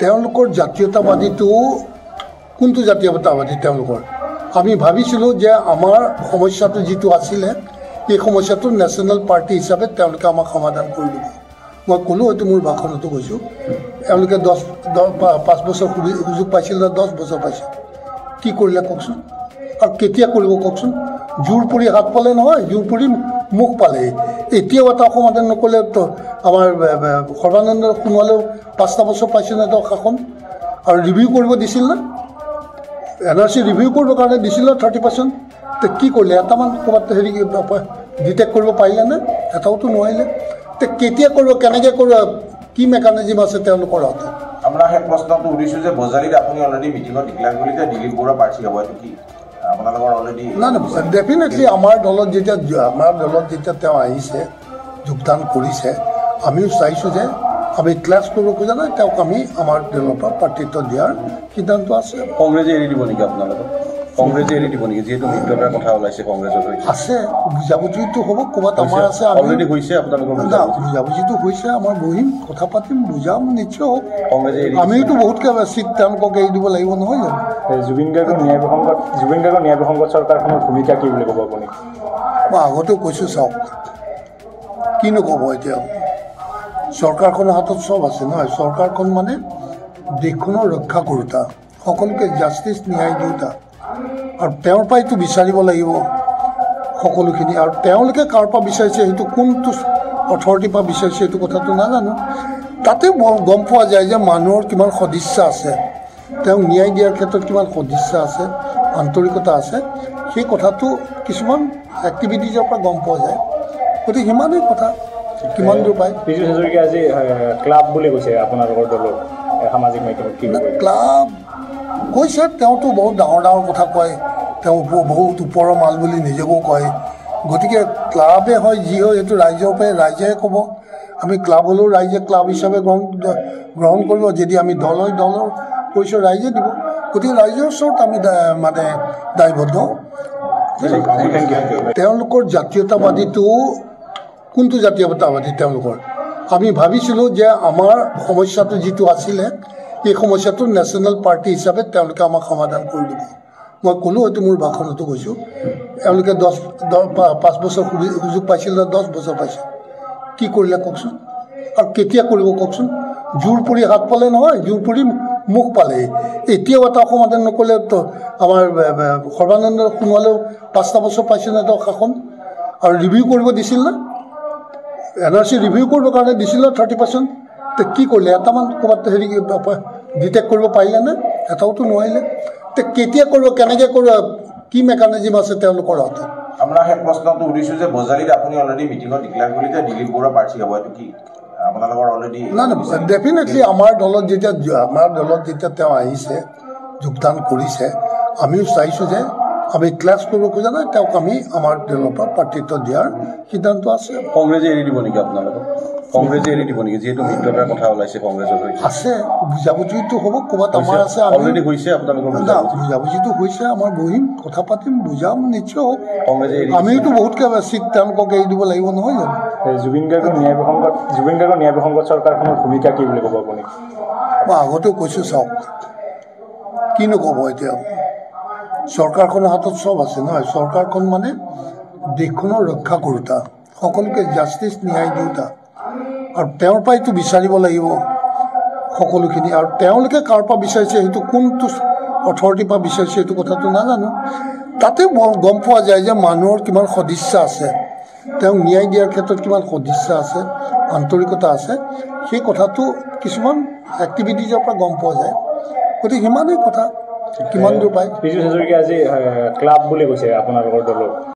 তেওঁলোকৰ জাতীয়তাবাদীটো কোনটো জাতীয়তাবাদী তেওঁলোকৰ আমি ভাবিছিলোঁ যে আমাৰ সমস্যাটো যিটো আছিলে এই সমস্যাটো নেশ্যনেল পাৰ্টি হিচাপে তেওঁলোকে আমাক সমাধান কৰি দিব মই ক'লোঁ হয়তো মোৰ ভাষণতো কৈছোঁ তেওঁলোকে 5 বছৰ সুযোগ পাইছিল 10 বছৰ পাইছিল কি কৰিলে কওকচোন আৰু কেতিয়া কৰিব কওকচোন জোৰ পৰি হাত পালে নহয় জোৰ পৰি মুখ পালে এতিয়াও এটা সমাধান নকৰিলে তো আমাৰ সৰ্বানন্দ সোণোৱালেও 5টা বছৰ পাইছিল না শাসন আৰু ৰিভিউ কৰিব দিছিল না NRC ৰিভিউ কৰিবৰ কাৰণে দিছিল 30% তো কি কৰিলে এটামান ক'ৰবাত হেৰি ডিটেক্ট কৰিব পাৰিলে নে এটাওতো নোৱাৰিলে তো কেতিয়া কৰিব কেনেকৈ কৰিব কি মেকানিজম আছে তেওঁলোকৰ হাতত আমৰা হে প্ৰশ্নটো উঠিছো যে বজাৰীত আপুনি অলৰেডি মিটিঙত ডিক্লেয়াৰ কৰিলে দিলীপ বৰুৱা প্ৰাৰ্থী হ'ব এইটো কি আপোনালোকৰ অলৰেডি না ডেফিনেটলি আমাৰ দলত যেতিয়া তেওঁ আহিছে যোগদান কৰিছে আমিও চাইছোঁ যে আমি ক্লাছ কৰিব খোজা নাই তেওঁক আমি আমাৰ দলৰ পৰা প্ৰাৰ্থিত্ব দিয়াৰ সিদ্ধান্ত আছে কংগ্ৰেছে এৰি দিব নেকি আপোনালোকক কংগ্ৰেছে এৰি দিব নেকি যিহেতু মিত্ৰতাৰ কথা ওলাইছে কংগ্ৰেছৰ আছে বুজাবুজিটো হ'ব ক'ৰবাত আমাৰ আছে অলৰেডি হৈছে আপোনালোকৰ বুজাবুজিটো হৈছে আমাৰ বহিম কথা পাতিম বুজাম নিশ্চয় হ'ব কংগ্ৰেছে আমিওতো বহুতকৈ চিট তেওঁলোকক এৰি দিব লাগিব নহয় জানো জুবিন গাৰ্গৰ ন্যায় প্ৰসংগত চৰকাৰখনৰ ভূমিকা কি বুলি ক'ব আপুনি মই আগতেও কৈছোঁ চাওক কিনো ক'ব এতিয়া চৰকাৰখনৰ হাতত চব আছে নহয় চৰকাৰখন মানে দেশখনৰ ৰক্ষা কৰোঁতা সকলোকে জাষ্টিছ ন্যায় দিওঁতা আৰু তেওঁৰ পৰাইতো বিচাৰিব লাগিব সকলোখিনি আৰু তেওঁলোকে কাৰ পৰা বিচাৰিছে সেইটো কোনটো অথৰিটিৰ পৰা বিচাৰিছে সেইটো কথাটো নাজানো তাতে গম পোৱা যায় যে মানুহৰ কিমান সদিচ্ছা আছে তেওঁক ন্যায় দিয়াৰ ক্ষেত্ৰত কিমান সদিচ্ছা আছে আন্তৰিকতা আছে সেই কথাটো কিছুমান এক্টিভিটিজৰ পৰা গম পোৱা যায় গতিকে সিমানেই কথা কিমান দূৰ পায় পীযুষ হাজৰিকাই আজি ক্লাব বুলি কৈছে আপোনালোকৰ দলৰ সামাজিক মাধ্যমত কি ক্লাব কৈছে তেওঁতো বহুত ডাঙৰ কথা কয় তেওঁ বহুত ওপৰৰ মাল বুলি নিজেও কয় গতিকে ক্লাবে হয় যি হয় এইটো ৰাইজৰ পৰাই ৰাইজে ক'ব আমি ক্লাব হ'লেও ৰাইজে ক্লাব হিচাপে গ্ৰহণ কৰিব যদি আমি দলৰ পৰিচয় ৰাইজে দিব গতিকে ৰাইজৰ ওচৰত আমি মানে দায়বদ্ধ তেওঁলোকৰ জাতীয়তাবাদীটো কোনটো জাতীয়তাবাদী তেওঁলোকৰ আমি ভাবিছিলোঁ যে আমাৰ সমস্যাটো যিটো আছিলে এই সমস্যাটো নেশ্যনেল পাৰ্টি হিচাপে তেওঁলোকে আমাক সমাধান কৰি দিব মই ক'লোঁ হয়তো মোৰ ভাষণতো কৈছোঁ তেওঁলোকে 5 বছৰ সুযোগ পাইছিল 10 বছৰ পাইছিল কি কৰিলে কওকচোন আৰু কেতিয়া কৰিব কওকচোন জোৰ পৰি হাত পালে নহয় জোৰ পৰি মুখ পালে এতিয়াও এটা সমাধান নকৰিলে তো আমাৰ সৰ্বানন্দ সোণোৱালেও 5টা বছৰ পাইছিল না শাসন আৰু ৰিভিউ কৰিব দিছিল না NRC ৰিভিউ কৰিবৰ কাৰণে দিছিল 30% তো কি কৰিলে এটামান ক'ৰবাত হেৰি ডিটেক্ট কৰিব পাৰিলে নে এটাওতো নোৱাৰিলে তো কেতিয়া কৰিব কেনেকৈ কৰিব কি মেকানিজম আছে তেওঁলোকৰ হাতত আমৰা হে প্ৰশ্নটো উঠিছো যে বজাৰীত আপুনি অলৰেডি মিটিঙত ডিক্লেয়াৰ কৰিলে দিলীপ বৰুৱা প্ৰাৰ্থী হ'ব এইটো কি আপোনালোকৰ অলৰেডি না ডেফিনেটলি আমাৰ দলত যেতিয়া তেওঁ আহিছে যোগদান কৰিছে আমিও চাইছোঁ যে আমি ক্লাছ কৰিব খোজা নাই তেওঁক আমি আমাৰ দলৰ পৰা প্ৰাৰ্থিত্ব দিয়াৰ সিদ্ধান্ত আছে কংগ্ৰেছে এৰি দিব নেকি আপোনালোকক কংগ্ৰেছে এৰি দিব নেকি যিহেতু মিত্ৰতাৰ কথা ওলাইছে কংগ্ৰেছৰ আছে বুজাবুজিটো হ'ব ক'ৰবাত আমাৰ আছে অলৰেডি হৈছে আপোনালোকৰ বুজাবুজিটো হৈছে আমাৰ বহিম কথা পাতিম বুজাম নিশ্চয় হ'ব কংগ্ৰেছে আমিওতো বহুতকৈ চিট তেওঁলোকক এৰি দিব লাগিব নহয় জানো জুবিন গাৰ্গৰ ন্যায় প্ৰসংগত চৰকাৰখনৰ ভূমিকা কি বুলি ক'ব আপুনি মই আগতেও কৈছোঁ চাওক কিনো ক'ব এতিয়া চৰকাৰখনৰ হাতত চব আছে নহয় চৰকাৰখন মানে দেশখনৰ ৰক্ষা কৰোঁতা সকলোকে জাষ্টিছ ন্যায় দিওঁতা আৰু তেওঁৰ পৰাইতো বিচাৰিব লাগিব সকলোখিনি আৰু তেওঁলোকে কাৰ পৰা বিচাৰিছে সেইটো কোনটো অথৰিটিৰ পৰা বিচাৰিছে সেইটো কথাটো নাজানো তাতে গম পোৱা যায় যে মানুহৰ কিমান সদিচ্ছা আছে তেওঁক ন্যায় দিয়াৰ ক্ষেত্ৰত কিমান সদিচ্ছা আছে আন্তৰিকতা আছে সেই কথাটো কিছুমান এক্টিভিটিজৰ পৰা গম পোৱা যায় গতিকে সিমানেই কথা কিমান দূৰ পায় পীযুষ হাজৰিকাই আজি ক্লাব বুলি কৈছে আপোনালোকৰ দলৰ